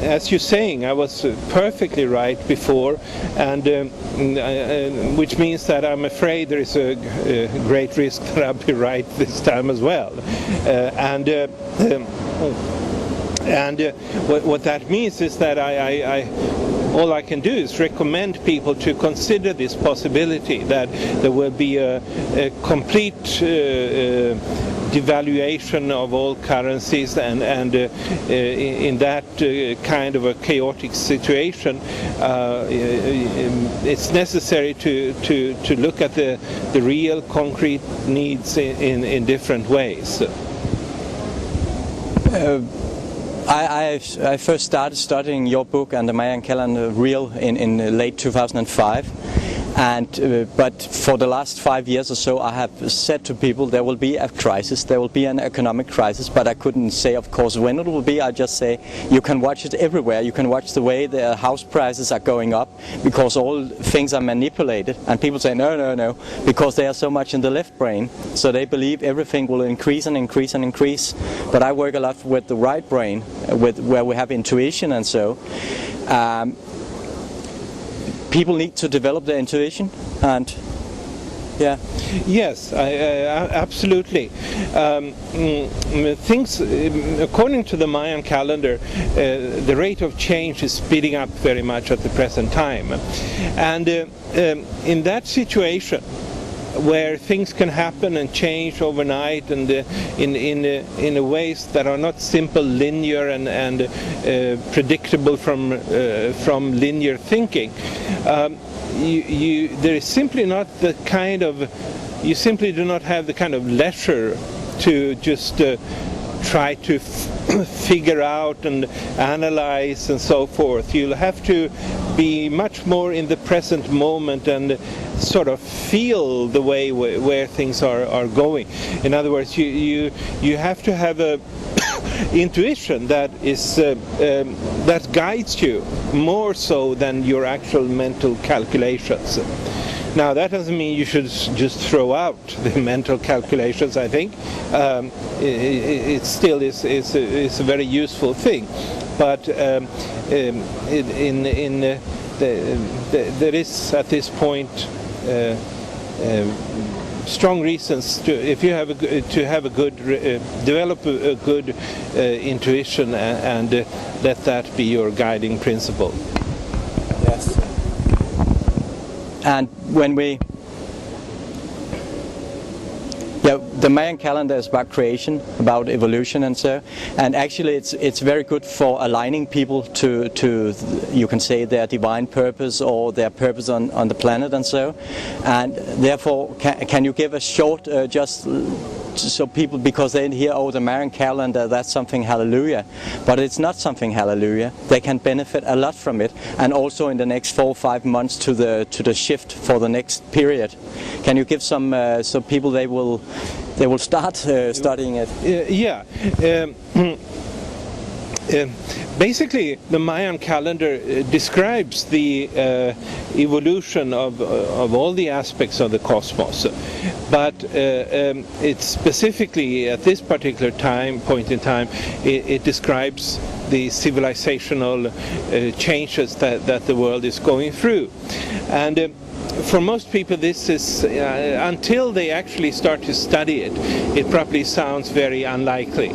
as you're saying, I was perfectly right before, and which means that I'm afraid there is a great risk that I'll be right this time as well. What that means is that all I can do is recommend people to consider this possibility, that there will be a complete devaluation of all currencies, and in that kind of a chaotic situation, it's necessary to look at the real concrete needs in different ways. I first started studying your book and the Mayan calendar real in late 2005. But for the last 5 years or so, I have said to people there will be a crisis, there will be an economic crisis, but I couldn't say, of course, when it will be. I just say you can watch it everywhere. You can watch the way the house prices are going up because all things are manipulated. And people say, no, because they are so much in the left brain. So they believe everything will increase and increase and increase. But I work a lot with the right brain, where we have intuition and so. People need to develop their intuition, and yeah. Yes, absolutely. Things, according to the Mayan calendar, the rate of change is speeding up very much at the present time, and in that situation, where things can happen and change overnight, and in ways that are not simple, linear, and predictable from linear thinking, there is simply not the kind of, you simply do not have the kind of leisure to just try to figure out and analyze and so forth. You'll have to be much more in the present moment and sort of feel the way where things are going. In other words, you have to have a intuition that is that guides you more so than your actual mental calculations. Now, that doesn't mean you should just throw out the mental calculations. I think it still is a very useful thing, but there is at this point strong reasons to, if you have develop a good intuition and let that be your guiding principle. Yes. And when the Mayan calendar is about creation, about evolution and so, and actually it's very good for aligning people to you can say their divine purpose or their purpose on the planet and so, and therefore can you give a short just so people, because they hear, oh, the Mayan calendar, that's something hallelujah, but it's not something hallelujah. They can benefit a lot from it, and also in the next 4 or 5 months to the shift for the next period. Can you give some so people they will start studying it? Yeah. Basically, the Mayan calendar describes the evolution of all the aspects of the cosmos, but it's specifically at this particular point in time, it describes the civilizational changes that the world is going through, and for most people this is, until they actually start to study it, it probably sounds very unlikely.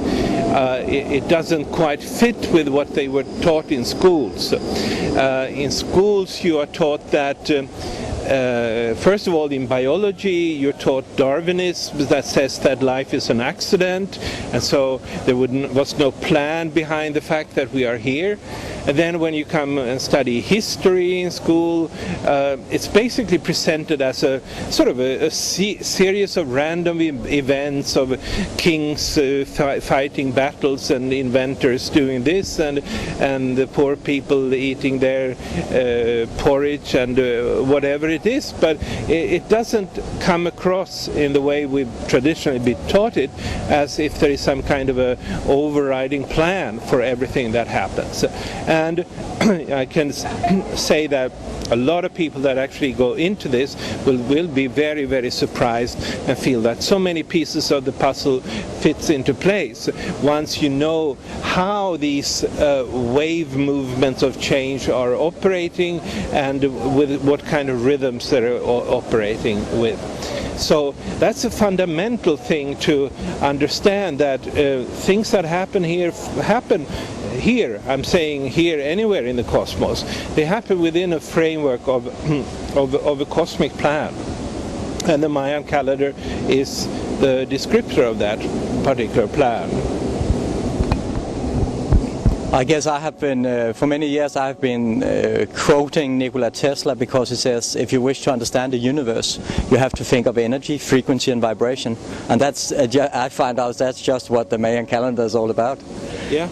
It doesn't quite fit with what they were taught in schools. In schools you are taught that first of all, in biology you're taught Darwinism, that says that life is an accident, and so there was no plan behind the fact that we are here. And then when you come and study history in school, it's basically presented as a sort of a series of random events of kings fighting battles and inventors doing this, and the poor people eating their porridge and whatever it it is, but it doesn't come across in the way we've traditionally been taught it, as if there is some kind of a overriding plan for everything that happens. And I can say that a lot of people that actually go into this will be very, very surprised and feel that so many pieces of the puzzle fits into place once you know how these wave movements of change are operating and with what kind of rhythms they're operating with. So that's a fundamental thing to understand, that things that happen here, I'm saying here, anywhere in the cosmos, they happen within a framework of a cosmic plan. And the Mayan calendar is the descriptor of that particular plan. I guess I have been, for many years I have been quoting Nikola Tesla, because he says, if you wish to understand the universe, you have to think of energy, frequency and vibration. And that's, I find out that's just what the Mayan calendar is all about. Yeah.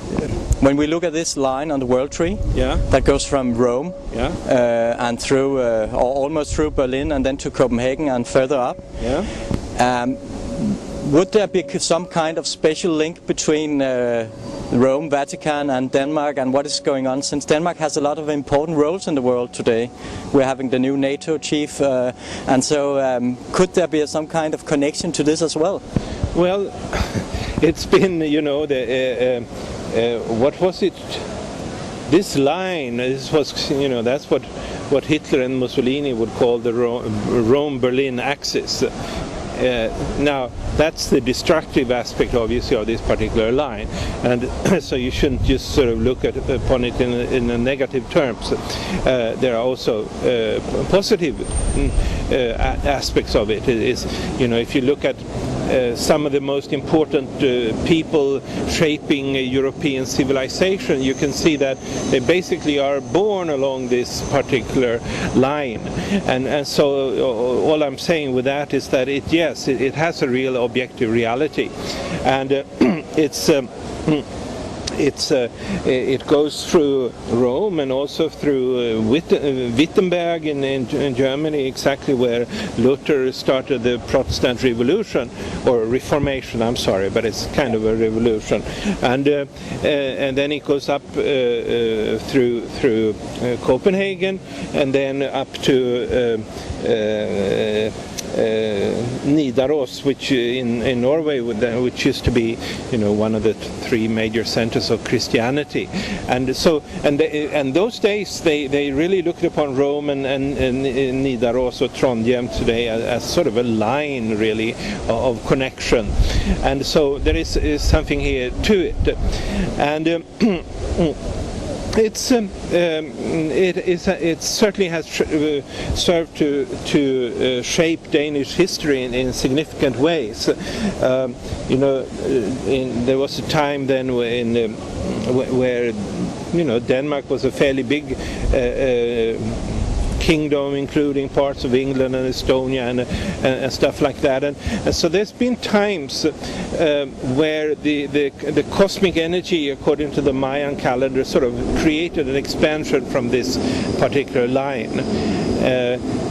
When we look at this line on the world tree, that goes from Rome and through, or almost through Berlin and then to Copenhagen and further up, would there be some kind of special link between Rome, Vatican and Denmark and what is going on, since Denmark has a lot of important roles in the world today? We're having the new NATO chief, and so could there be some kind of connection to this as well? Well, it's been, you know, what was it? This line, this was, you know, that's what Hitler and Mussolini would call the Rome-Berlin axis. Now, that's the destructive aspect, obviously, of this particular line, and so you shouldn't just sort of look upon it in a negative terms. There are also positive aspects of it. You know, if you look at some of the most important people shaping European civilization, you can see that they basically are born along this particular line. And so all I'm saying with that is that it has a real objective reality. And it goes through Rome and also through Wittenberg in Germany, exactly where Luther started the Protestant Revolution, or Reformation, I'm sorry, but it's kind of a revolution. And then it goes up through Copenhagen, and then up to Nidaros, which in Norway, which used to be, you know, one of the three major centers of Christianity, and so and those days they really looked upon Rome and Nidaros or Trondheim today as sort of a line really of connection, and so there is something here to it, and. It certainly has served to shape Danish history in significant ways. You know, there was a time then where you know, Denmark was a fairly big kingdom, including parts of England and Estonia and stuff like that, and so there's been times where the cosmic energy, according to the Mayan calendar, sort of created an expansion from this particular line.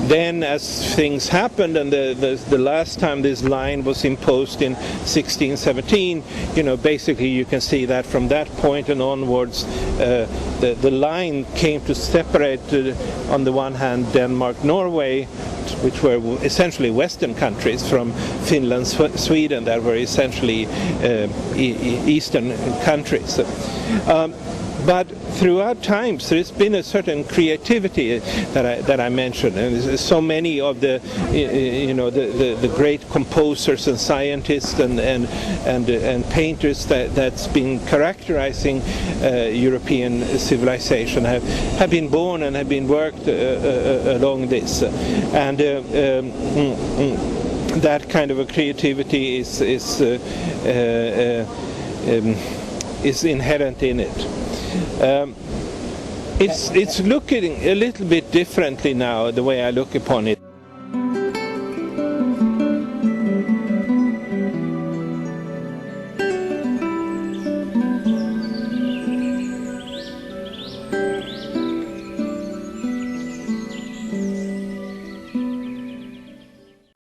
Then, as things happened, and the last time this line was imposed in 1617, you know, basically you can see that from that point and onwards, the line came to separate, on the one hand, Denmark, Norway, which were essentially Western countries, from Finland, Sweden, that were essentially Eastern countries. But throughout times, there's been a certain creativity that I mentioned, and so many of the, you know, the great composers and scientists and painters that's been characterizing European civilization have been born and have been worked along this, and that kind of a creativity is inherent in it. It's looking a little bit differently now, the way I look upon it.